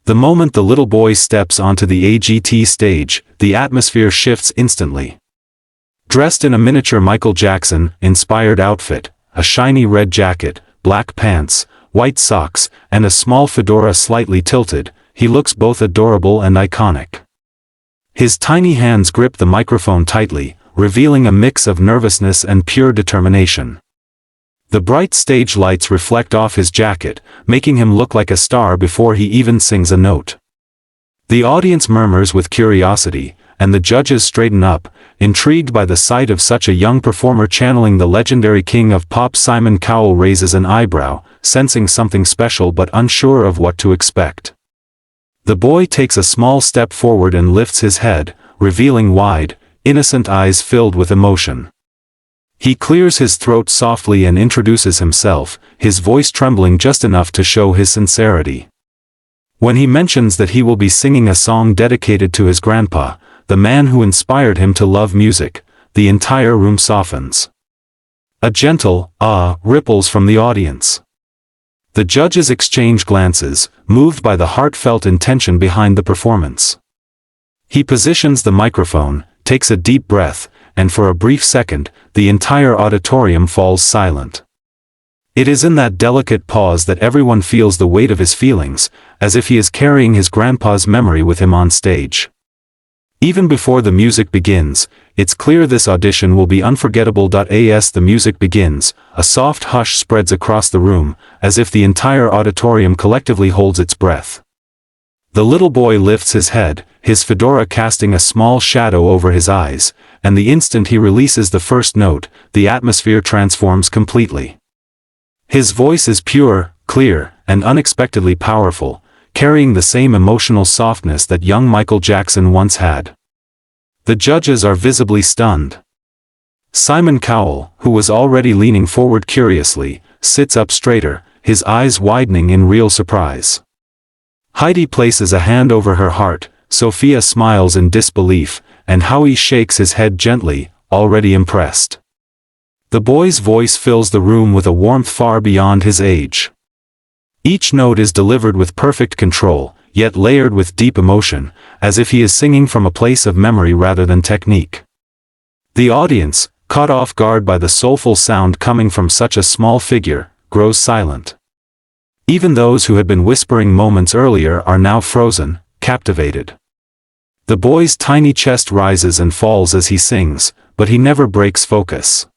The moment the little boy steps onto the AGT stage, the atmosphere shifts instantly. Dressed in a miniature Michael Jackson-inspired outfit, a shiny red jacket, black pants, white socks, and a small fedora slightly tilted, he looks both adorable and iconic. His tiny hands grip the microphone tightly, revealing a mix of nervousness and pure determination. The bright stage lights reflect off his jacket, making him look like a star before he even sings a note. The audience murmurs with curiosity, and the judges straighten up, intrigued by the sight of such a young performer channeling the legendary king of pop. Simon Cowell raises an eyebrow, sensing something special but unsure of what to expect. The boy takes a small step forward and lifts his head, revealing wide, innocent eyes filled with emotion. He clears his throat softly and introduces himself, his voice trembling just enough to show his sincerity. When he mentions that he will be singing a song dedicated to his grandpa, the man who inspired him to love music, the entire room softens. A gentle "ah" ripples from the audience. The judges exchange glances, moved by the heartfelt intention behind the performance. He positions the microphone, takes a deep breath, and for a brief second, the entire auditorium falls silent. It is in that delicate pause that everyone feels the weight of his feelings, as if he is carrying his grandpa's memory with him on stage. Even before the music begins, it's clear this audition will be unforgettable. As the music begins, a soft hush spreads across the room, as if the entire auditorium collectively holds its breath. The little boy lifts his head, his fedora casting a small shadow over his eyes, and the instant he releases the first note, the atmosphere transforms completely. His voice is pure, clear, and unexpectedly powerful, carrying the same emotional softness that young Michael Jackson once had. The judges are visibly stunned. Simon Cowell, who was already leaning forward curiously, sits up straighter, his eyes widening in real surprise. Heidi places a hand over her heart, Sophia smiles in disbelief, and Howie shakes his head gently, already impressed. The boy's voice fills the room with a warmth far beyond his age. Each note is delivered with perfect control, yet layered with deep emotion, as if he is singing from a place of memory rather than technique. The audience, caught off guard by the soulful sound coming from such a small figure, grows silent. Even those who had been whispering moments earlier are now frozen, captivated. The boy's tiny chest rises and falls as he sings, but he never breaks focus.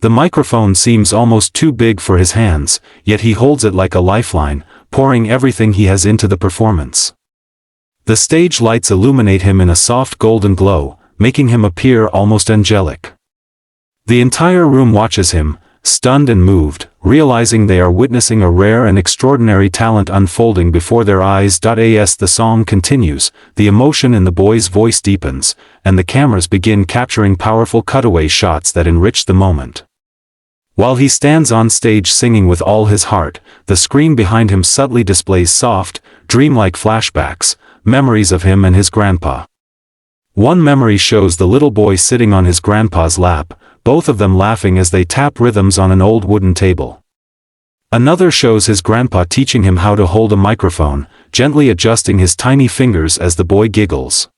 The microphone seems almost too big for his hands, yet he holds it like a lifeline, pouring everything he has into the performance. The stage lights illuminate him in a soft golden glow, making him appear almost angelic. The entire room watches him, stunned and moved, realizing they are witnessing a rare and extraordinary talent unfolding before their eyes. As the song continues, the emotion in the boy's voice deepens, and the cameras begin capturing powerful cutaway shots that enrich the moment. While he stands on stage singing with all his heart, the screen behind him subtly displays soft, dreamlike flashbacks, memories of him and his grandpa. One memory shows the little boy sitting on his grandpa's lap, both of them laughing as they tap rhythms on an old wooden table. Another shows his grandpa teaching him how to hold a microphone, gently adjusting his tiny fingers as the boy giggles.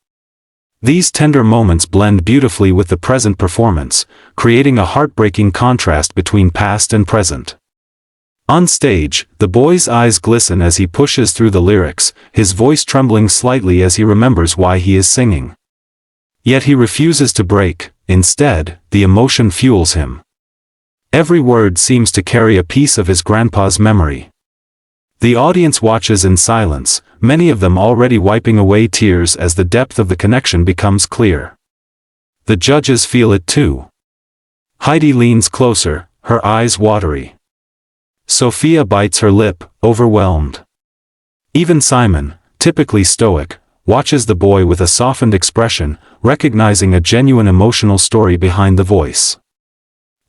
These tender moments blend beautifully with the present performance, creating a heartbreaking contrast between past and present. On stage, the boy's eyes glisten as he pushes through the lyrics, his voice trembling slightly as he remembers why he is singing. Yet he refuses to break. Instead, the emotion fuels him. Every word seems to carry a piece of his grandpa's memory. The audience watches in silence, many of them already wiping away tears as the depth of the connection becomes clear. The judges feel it too. Heidi leans closer, her eyes watery. Sophia bites her lip, overwhelmed. Even Simon, typically stoic, watches the boy with a softened expression, recognizing a genuine emotional story behind the voice.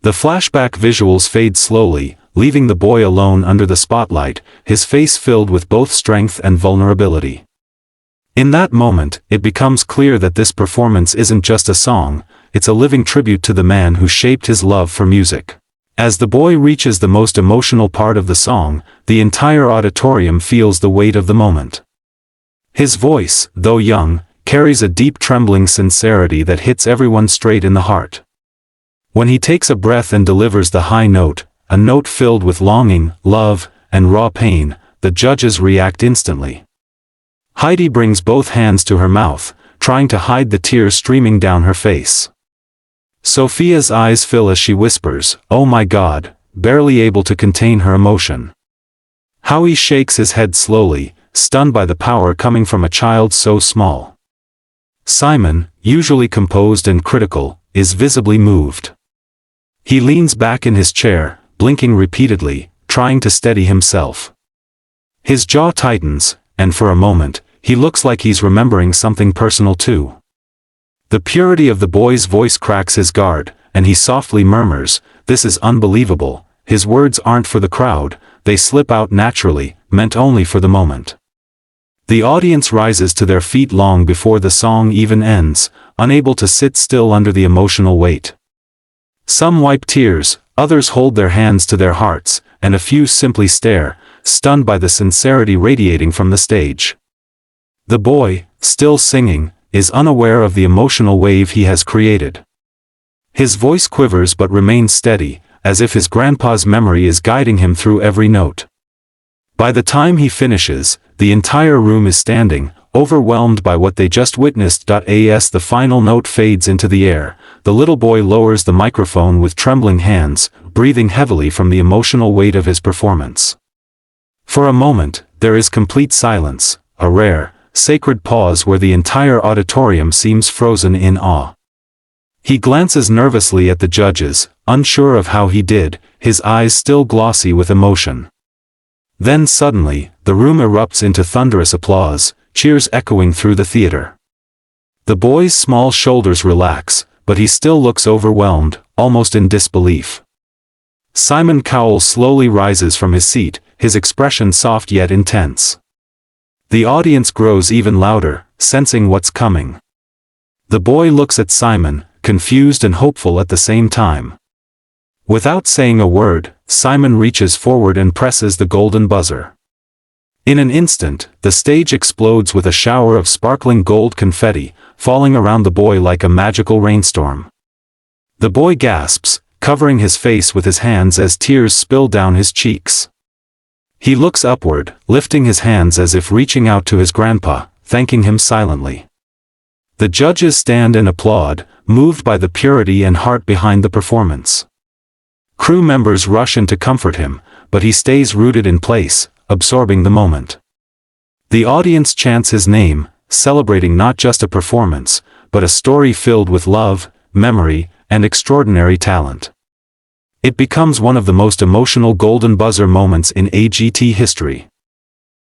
The flashback visuals fade slowly, leaving the boy alone under the spotlight, his face filled with both strength and vulnerability. In that moment, it becomes clear that this performance isn't just a song, it's a living tribute to the man who shaped his love for music. As the boy reaches the most emotional part of the song, the entire auditorium feels the weight of the moment. His voice, though young, carries a deep trembling sincerity that hits everyone straight in the heart. When he takes a breath and delivers the high note, a note filled with longing, love, and raw pain, the judges react instantly. Heidi brings both hands to her mouth, trying to hide the tears streaming down her face. Sophia's eyes fill as she whispers, "Oh my God," barely able to contain her emotion. Howie shakes his head slowly, stunned by the power coming from a child so small. Simon, usually composed and critical, is visibly moved. He leans back in his chair, blinking repeatedly, trying to steady himself. His jaw tightens, and for a moment, he looks like he's remembering something personal too. The purity of the boy's voice cracks his guard, and he softly murmurs, "This is unbelievable." His words aren't for the crowd, they slip out naturally, meant only for the moment. The audience rises to their feet long before the song even ends, unable to sit still under the emotional weight. Some wipe tears, others hold their hands to their hearts, and a few simply stare, stunned by the sincerity radiating from the stage. The boy, still singing, is unaware of the emotional wave he has created. His voice quivers but remains steady, as if his grandpa's memory is guiding him through every note. By the time he finishes, the entire room is standing, overwhelmed by what they just witnessed. As the final note fades into the air, the little boy lowers the microphone with trembling hands, breathing heavily from the emotional weight of his performance. For a moment, there is complete silence, a rare, sacred pause where the entire auditorium seems frozen in awe. He glances nervously at the judges, unsure of how he did, his eyes still glossy with emotion. Then suddenly, the room erupts into thunderous applause, cheers echoing through the theater. The boy's small shoulders relax, but he still looks overwhelmed, almost in disbelief. Simon Cowell slowly rises from his seat, his expression soft yet intense. The audience grows even louder, sensing what's coming. The boy looks at Simon, confused and hopeful at the same time. Without saying a word, Simon reaches forward and presses the golden buzzer. In an instant, the stage explodes with a shower of sparkling gold confetti, falling around the boy like a magical rainstorm. The boy gasps, covering his face with his hands as tears spill down his cheeks. He looks upward, lifting his hands as if reaching out to his grandpa, thanking him silently. The judges stand and applaud, moved by the purity and heart behind the performance. Crew members rush in to comfort him, but he stays rooted in place, absorbing the moment. The audience chants his name, celebrating not just a performance, but a story filled with love, memory, and extraordinary talent. It becomes one of the most emotional golden buzzer moments in AGT history.